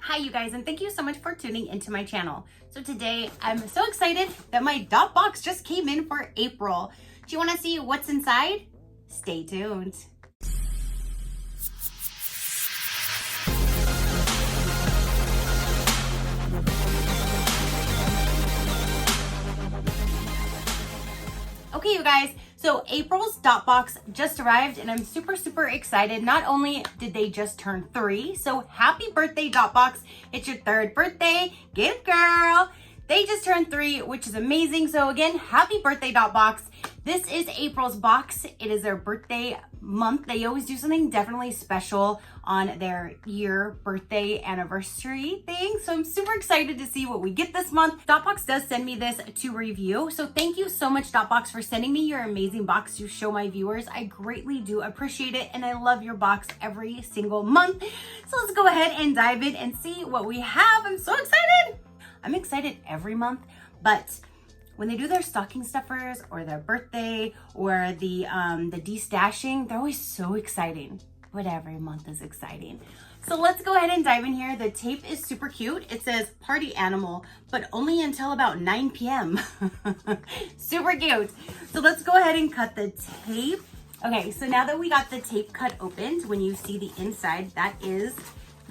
Hi you guys, and thank you so much for tuning into my channel. So today I'm so excited that my Dot Boxx just came in for April. Do you want to see what's inside? Stay tuned. Okay, you guys, so April's Dot Boxx just arrived and I'm super excited. Not only did they just turn 3, so happy birthday, Dot Boxx. It's your 3rd birthday. Get it, girl. They just turned 3, which is amazing. So again, happy birthday, Dot Boxx. This is April's box. It is their birthday month. They always do something definitely special on their birthday anniversary thing. So I'm super excited to see what we get this month. Dot Boxx does send me this to review. So thank you so much, Dot Boxx, for sending me your amazing box to show my viewers. I greatly do appreciate it. And I love your box every single month. So let's go ahead and dive in and see what we have. I'm so excited. I'm excited every month, but when they do their stocking stuffers or their birthday or the de-stashing, they're always so exciting. But every month is exciting. So let's go ahead and dive in here. The tape is super cute. It says party animal, but only until about 9 p.m. Super cute. So let's go ahead and cut the tape. Okay, so now that we got the tape cut opened, when you see the inside, that is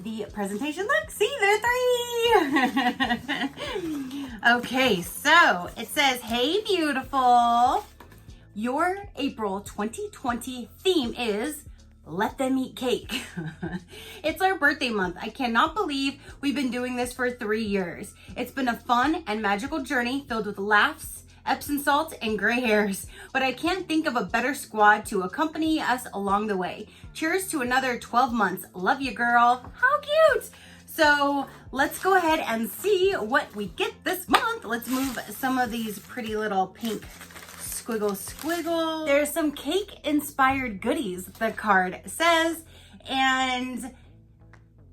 the presentation. Look, see, there are 3. Okay, so it says, hey, beautiful. Your April 2020 theme is let them eat cake. It's our birthday month. I cannot believe we've been doing this for 3 years. It's been a fun and magical journey filled with laughs, Epsom salt, and gray hairs. But I can't think of a better squad to accompany us along the way. Cheers to another 12 months. Love you, girl. How cute. So let's go ahead and see what we get this month. Let's move some of these pretty little pink squiggle. There's some cake inspired goodies, the card says, and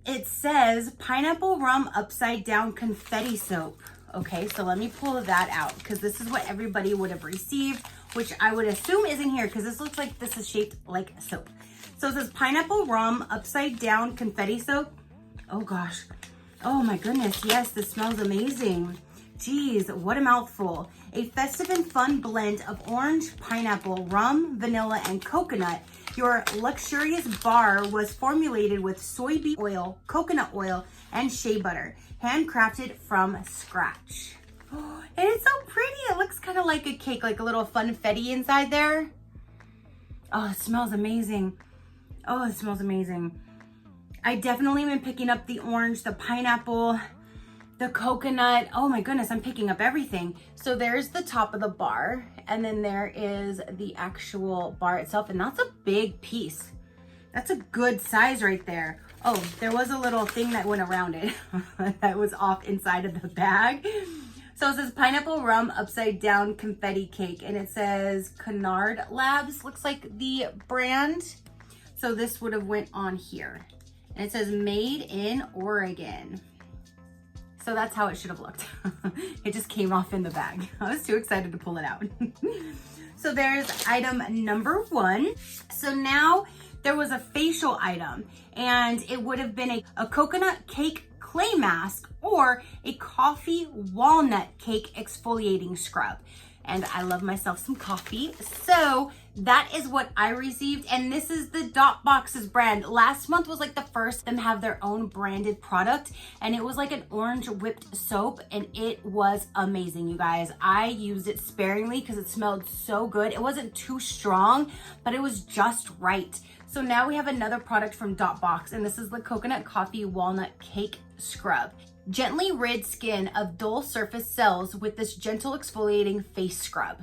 it says pineapple rum upside down confetti soap. Okay, so let me pull that out because this is what everybody would have received, which I would assume isn't here because this looks like this is shaped like soap. So it says pineapple rum upside down confetti soap. Oh gosh. Oh my goodness. Yes, this smells amazing. Geez, what a mouthful. A festive and fun blend of orange, pineapple, rum, vanilla, and coconut. Your luxurious bar was formulated with soybean oil, coconut oil, and shea butter, handcrafted from scratch. Oh, and it's so pretty. It looks kind of like a cake, like a little funfetti inside there. Oh, it smells amazing. Oh, it smells amazing. I definitely been picking up the orange, the pineapple, the coconut. Oh my goodness, I'm picking up everything. So there's the top of the bar, and then there is the actual bar itself, and that's a big piece. That's a good size right there. Oh, there was a little thing that went around it that was off inside of the bag. So it says pineapple rum upside down confetti cake, and it says Canard Labs, looks like the brand. So this would have went on here. And it says made in Oregon. So that's how it should have looked. It just came off in the bag. I was too excited to pull it out. So there's item number 1. So now there was a facial item, and it would have been a coconut cake clay mask or a coffee walnut cake exfoliating scrub. And I love myself some coffee. So that is what I received. And this is the Dot Boxx's brand. Last month was like the first them have their own branded product. And it was like an orange whipped soap. And it was amazing, you guys. I used it sparingly because it smelled so good. It wasn't too strong, but it was just right. So now we have another product from Dot Boxx. And this is the coconut coffee walnut cake scrub. Gently rid skin of dull surface cells with this gentle exfoliating face scrub.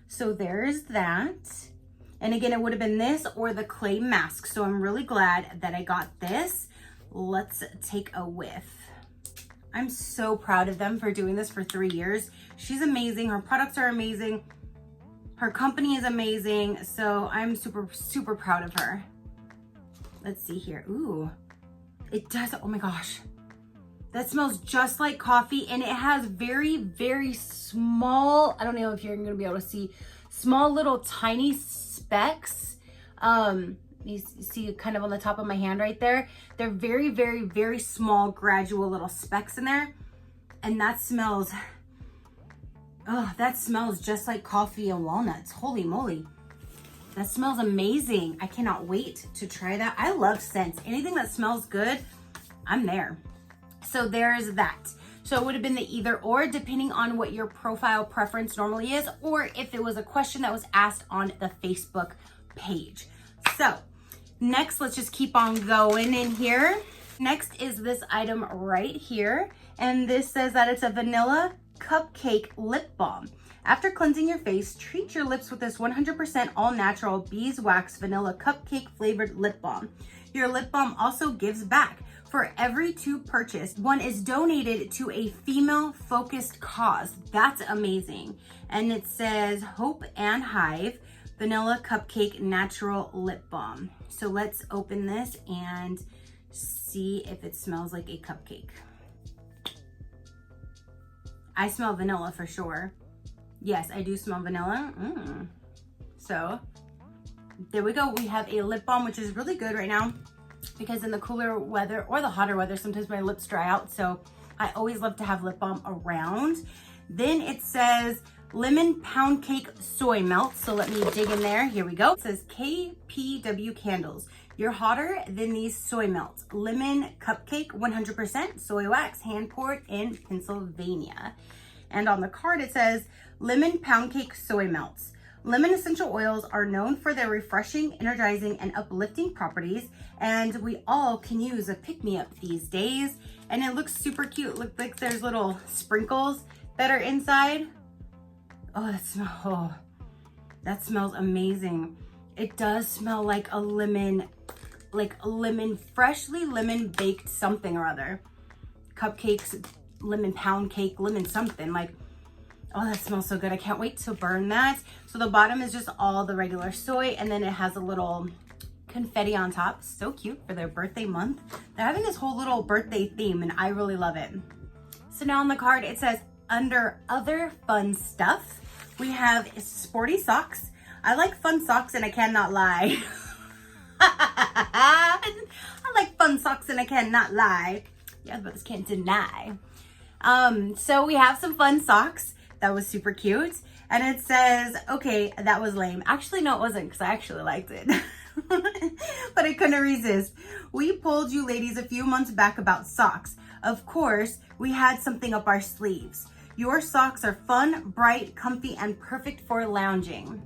So there's that. And again, it would have been this or the clay mask. So I'm really glad that I got this. Let's take a whiff. I'm so proud of them for doing this for 3 years. She's amazing. Her products are amazing. Her company is amazing. So I'm super proud of her. Let's see here. Ooh, it does. Oh my gosh. That smells just like coffee, and it has very small, I don't know if you're gonna be able to see, small little tiny specks You see kind of on the top of my hand right there. They're very, very, very small, gradual little specks in there. And that smells, oh, that smells just like coffee and walnuts. Holy moly. That smells amazing. I cannot wait to try that. I love scents. Anything that smells good, I'm there. So there's that. So it would have been the either or, depending on what your profile preference normally is, or if it was a question that was asked on the Facebook page. So next, let's just keep on going in here. Next is this item right here. And this says that it's a vanilla cupcake lip balm. After cleansing your face, treat your lips with this 100% all natural beeswax vanilla cupcake flavored lip balm. Your lip balm also gives back. For every 2 purchased, 1 is donated to a female focused cause. That's amazing. And it says Hope and Hive vanilla cupcake natural lip balm. So let's open this and see if it smells like a cupcake. I smell vanilla for sure. Yes, I do smell vanilla. So there we go. We have a lip balm, which is really good right now because in the cooler weather or the hotter weather, sometimes my lips dry out. So I always love to have lip balm around. Then it says lemon pound cake soy melt. So let me dig in there. Here we go. It says KPW candles. You're hotter than these soy melts. Lemon cupcake, 100% soy wax, hand poured in Pennsylvania. And on the card it says lemon pound cake soy melts. Lemon essential oils are known for their refreshing, energizing, and uplifting properties, and we all can use a pick-me-up these days. And it looks super cute. Looks like there's little sprinkles that are inside. Oh, that smells amazing. It does smell like a lemon, freshly lemon baked something or other. Cupcakes, lemon pound cake, lemon something like. Oh, that smells so good. I can't wait to burn that. So the bottom is just all the regular soy, and then it has a little confetti on top. So cute for their birthday month. They're having this whole little birthday theme, and I really love it. So now on the card, it says, under other fun stuff, we have sporty socks. I like fun socks, and I cannot lie. I like fun socks, and I cannot lie. Yeah, but just can't deny. So we have some fun socks. That was super cute. And it says, okay, that was lame. Actually, no, it wasn't, because I actually liked it. But I couldn't resist. We pulled you ladies a few months back about socks. Of course, we had something up our sleeves. Your socks are fun, bright, comfy, and perfect for lounging.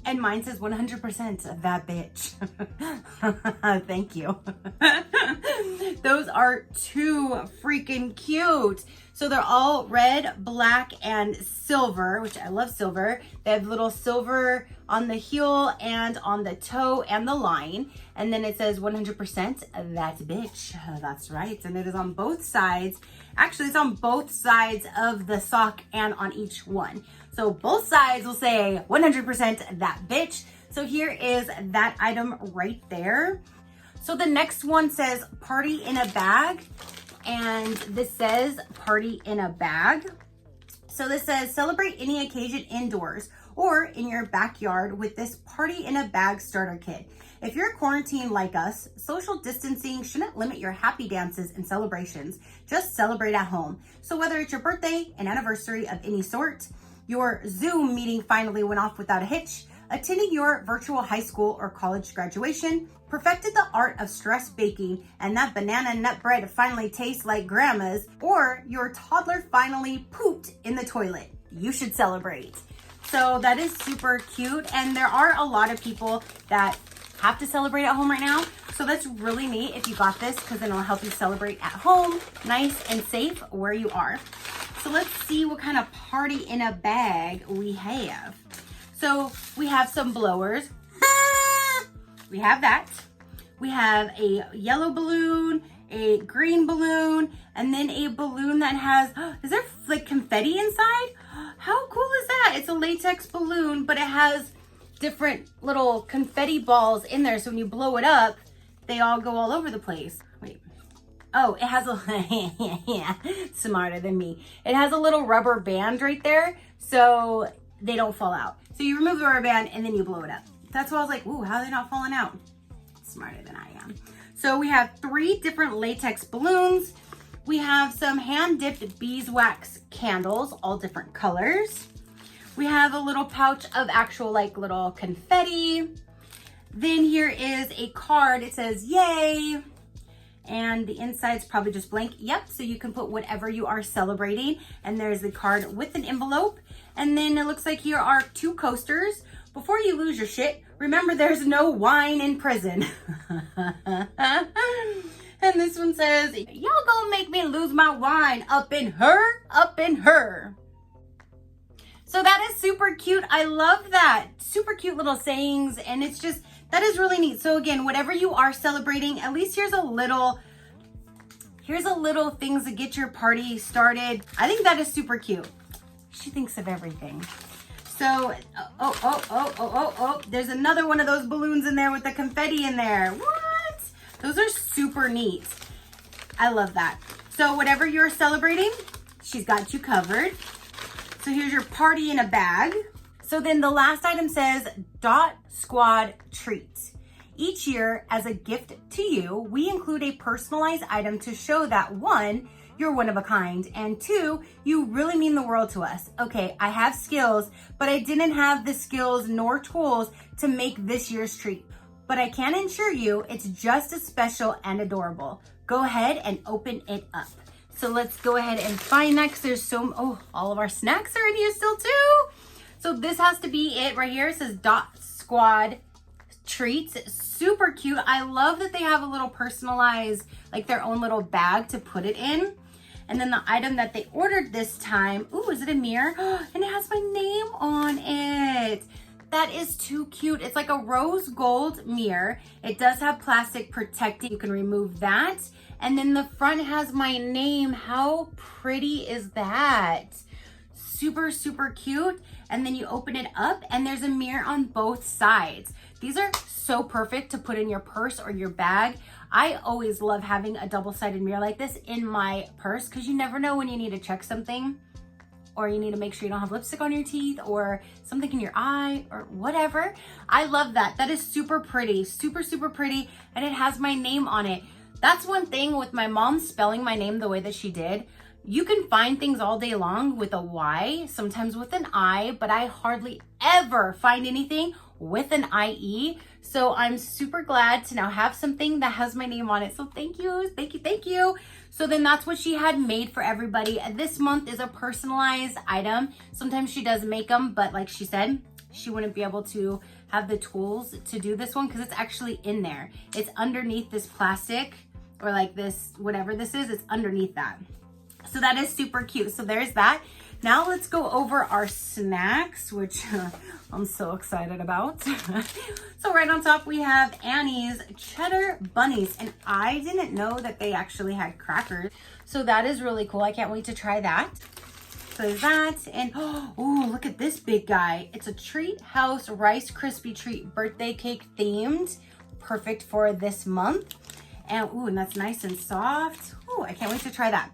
And mine says 100% that bitch. Thank you. Those are too freaking cute. So they're all red, black, and silver, which I love silver. They have little silver on the heel and on the toe and the line. And then it says 100% that bitch. That's right. And it is on both sides. Actually, it's on both sides of the sock and on each one. So both sides will say 100% that bitch. So here is that item right there. So the next one says party in a bag. And this says party in a bag. So this says celebrate any occasion indoors or in your backyard with this party in a bag starter kit. If you're quarantined like us, social distancing shouldn't limit your happy dances and celebrations. Just celebrate at home. So whether it's your birthday, an anniversary of any sort, your Zoom meeting finally went off without a hitch, attending your virtual high school or college graduation, perfected the art of stress baking, and that banana nut bread finally tastes like grandma's, or your toddler finally pooped in the toilet, you should celebrate. So that is super cute. And there are a lot of people that have to celebrate at home right now. So that's really neat if you got this, because then it'll help you celebrate at home, nice and safe where you are. So let's see what kind of party in a bag we have. So we have some blowers. We have that. We have a yellow balloon, a green balloon, and then a balloon that has, is there like confetti inside? How cool is that? It's a latex balloon, but it has different little confetti balls in there. So when you blow it up, they all go all over the place. Wait. Oh, it has a, yeah, smarter than me. It has a little rubber band right there, so they don't fall out. So you remove the rubber band and then you blow it up. That's why I was like, ooh, how are they not falling out? smarter than I am. So we have 3 different latex balloons. We have some hand-dipped beeswax candles, all different colors. We have a little pouch of actual like little confetti. Then here is a card. It says, yay. And the inside's probably just blank. Yep, so you can put whatever you are celebrating. And there's the card with an envelope. And then it looks like here are 2 coasters. Before you lose your shit, remember there's no wine in prison. And this one says, y'all gonna make me lose my wine up in her, up in her. So that is super cute. I love that. Super cute little sayings. And it's just, that is really neat. So again, whatever you are celebrating, at least here's a little things to get your party started. I think that is super cute. She thinks of everything. So, there's another one of those balloons in there with the confetti in there. What? Those are super neat. I love that. So whatever you're celebrating, she's got you covered. So here's your party in a bag. So then the last item says Dot Squad Treats. Each year, as a gift to you, we include a personalized item to show that 1, you're one of a kind, and 2, you really mean the world to us. Okay, I have skills, but I didn't have the skills nor tools to make this year's treat. But I can assure you it's just as special and adorable. Go ahead and open it up. So let's go ahead and find that because there's all of our snacks are in here still too. So this has to be it right here. It says Dot Squad Treats. Super cute. I love that they have a little personalized, like their own little bag to put it in. And then the item that they ordered this time, ooh, is it a mirror? And it has my name on it. That is too cute. It's like a rose gold mirror. It does have plastic protecting. You can remove that. And then the front has my name. How pretty is that? Super, super cute. And then you open it up and there's a mirror on both sides. These are so perfect to put in your purse or your bag. I always love having a double-sided mirror like this in my purse because you never know when you need to check something, or you need to make sure you don't have lipstick on your teeth or something in your eye or whatever. I love that. That is super pretty, super, super pretty. And it has my name on it. That's one thing with my mom spelling my name the way that she did. You can find things all day long with a Y, sometimes with an I, but I hardly ever find anything with an IE. So I'm super glad to now have something that has my name on it. So thank you, thank you, thank you. So then that's what she had made for everybody. This month is a personalized item. Sometimes she does make them, but like she said, she wouldn't be able to have the tools to do this one because it's actually in there. It's underneath this plastic, or like this, whatever this is, it's underneath that. So that is super cute. So there's that. Now let's go over our snacks, which I'm so excited about. So right on top we have Annie's Cheddar Bunnies, and I didn't know that they actually had crackers. So that is really cool. I can't wait to try that. So there's that, and oh, look at this big guy. It's a Treat House Rice Krispie Treat birthday cake themed. Perfect for this month. And ooh, and that's nice and soft. Ooh, I can't wait to try that.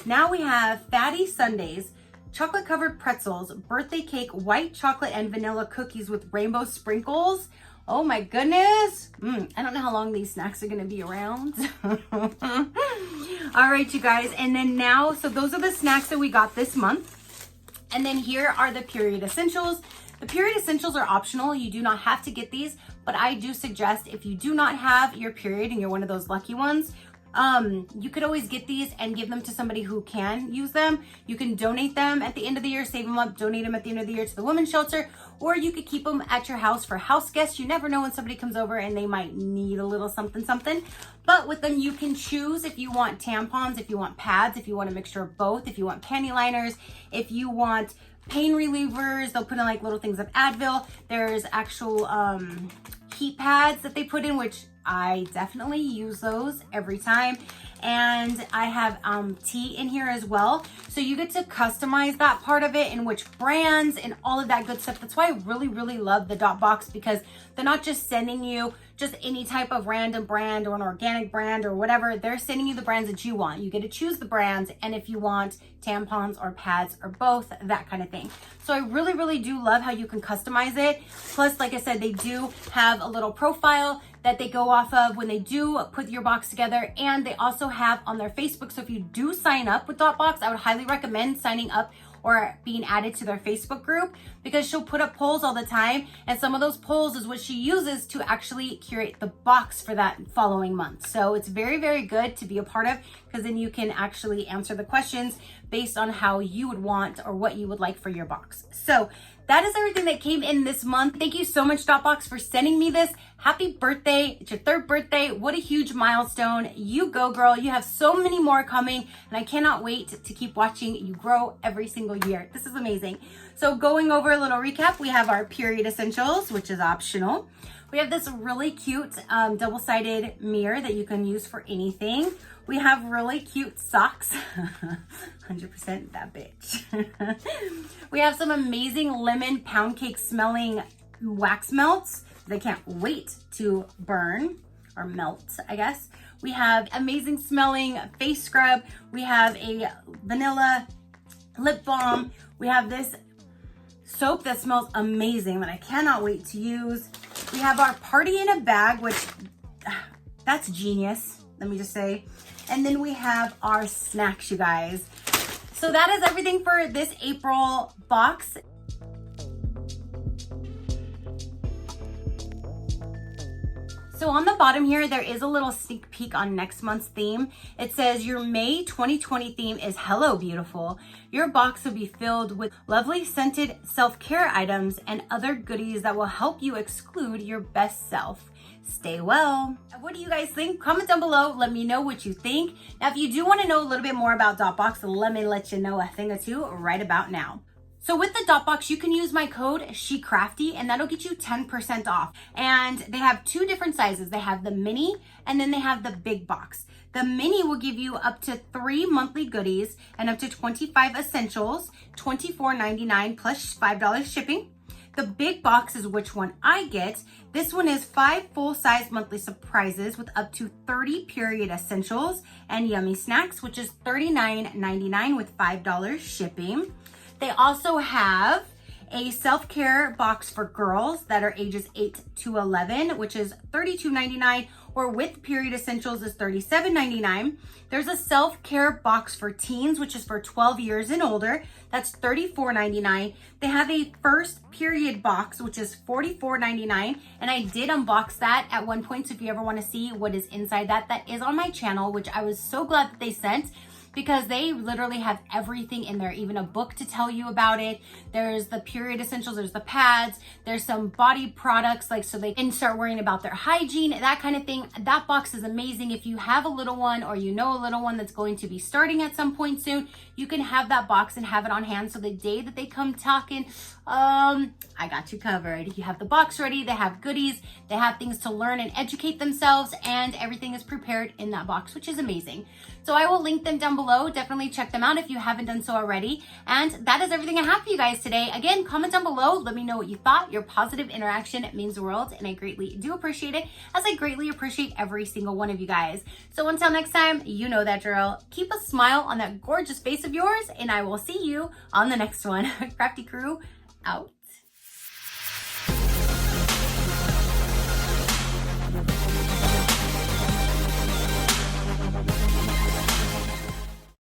Now we have Fatty Sundays, chocolate covered pretzels, birthday cake, white chocolate and vanilla cookies with rainbow sprinkles. Oh my goodness. I don't know how long these snacks are gonna be around. All right, you guys. And then now, so those are the snacks that we got this month. And then here are the period essentials. The period essentials are optional. You do not have to get these, but I do suggest if you do not have your period and you're one of those lucky ones, you could always get these and give them to somebody who can use them. You can donate them at the end of the year, save them up, donate them at the end of the year to the women's shelter, or you could keep them at your house for house guests. You never know when somebody comes over and they might need a little something, something. But with them, you can choose if you want tampons, if you want pads, if you want a mixture of both, if you want panty liners, if you want pain relievers. They'll put in like little things of Advil. There's actual heat pads that they put in, which I definitely use those every time. And I have tea in here as well. So you get to customize that part of it and which brands and all of that good stuff. That's why I really, really love the Dot Boxx, because they're not just sending you just any type of random brand or an organic brand or whatever. They're sending you the brands that you want. You get to choose the brands, and if you want tampons or pads or both, that kind of thing. So I really, really do love how you can customize it. Plus, like I said, they do have a little profile that they go off of when they do put your box together, and they also have on their Facebook. So if you do sign up with Dot Boxx, I would highly recommend signing up or being added to their Facebook group, because she'll put up polls all the time, and some of those polls is what she uses to actually curate the box for that following month. So it's very, very good to be a part of, because then you can actually answer the questions based on how you would want or what you would like for your box. So that is everything that came in this month. Thank you so much, Dot Boxx, for sending me this. Happy birthday. It's your 3rd birthday. What a huge milestone. You go, girl. You have so many more coming, and I cannot wait to keep watching you grow every single year. This is amazing. So going over a little recap, we have our period essentials, which is optional. We have this really cute double-sided mirror that you can use for anything. We have really cute socks. 100% that bitch. We have some amazing lemon pound cake smelling wax melts. They can't wait to burn or melt, I guess. We have amazing smelling face scrub. We have a vanilla lip balm. We have this soap that smells amazing that I cannot wait to use. We have our party in a bag, which that's genius, let me just say. And then we have our snacks, you guys. So that is everything for this April box. So on the bottom here, there is a little sneak peek on next month's theme. It says your May 2020 theme is Hello Beautiful. Your box will be filled with lovely scented self-care items and other goodies that will help you exclude your best self. Stay well. What do you guys think? Comment down below. Let me know what you think. Now, if you do want to know a little bit more about Dot Boxx, let me let you know a thing or two right about now. So with the Dot Boxx, you can use my code SheCrafty, and that'll get you 10% off. And they have 2 different sizes. They have the mini, and then they have the big box. The mini will give you up to 3 monthly goodies and up to 25 essentials, $24.99 plus $5 shipping. The big box is which one I get. This one is 5 full-size monthly surprises with up to 30 period essentials and yummy snacks, which is $39.99 with $5 shipping. They also have a self-care box for girls that are ages 8 to 11, which is $32.99, or with period essentials is $37.99. There's a self-care box for teens, which is for 12 years and older. That's $34.99. They have a first period box, which is $44.99. And I did unbox that at one point. So if you ever want to see what is inside that, that is on my channel, which I was so glad that they sent, because they literally have everything in there, even a book to tell you about it. There's the period essentials, there's the pads, there's some body products, like so they can start worrying about their hygiene, that kind of thing. That box is amazing. If you have a little one or you know a little one that's going to be starting at some point soon, you can have that box and have it on hand. So the day that they come talking, I got you covered. You have the box ready, they have goodies, they have things to learn and educate themselves, and everything is prepared in that box, which is amazing. So I will link them down below. Definitely check them out if you haven't done so already. And that is everything I have for you guys today. Again, comment down below. Let me know what you thought. Your positive interaction means the world, and I greatly do appreciate it, as I greatly appreciate every single one of you guys. So until next time, you know that drill. Keep a smile on that gorgeous face of yours, and I will see you on the next one. Crafty crew, out.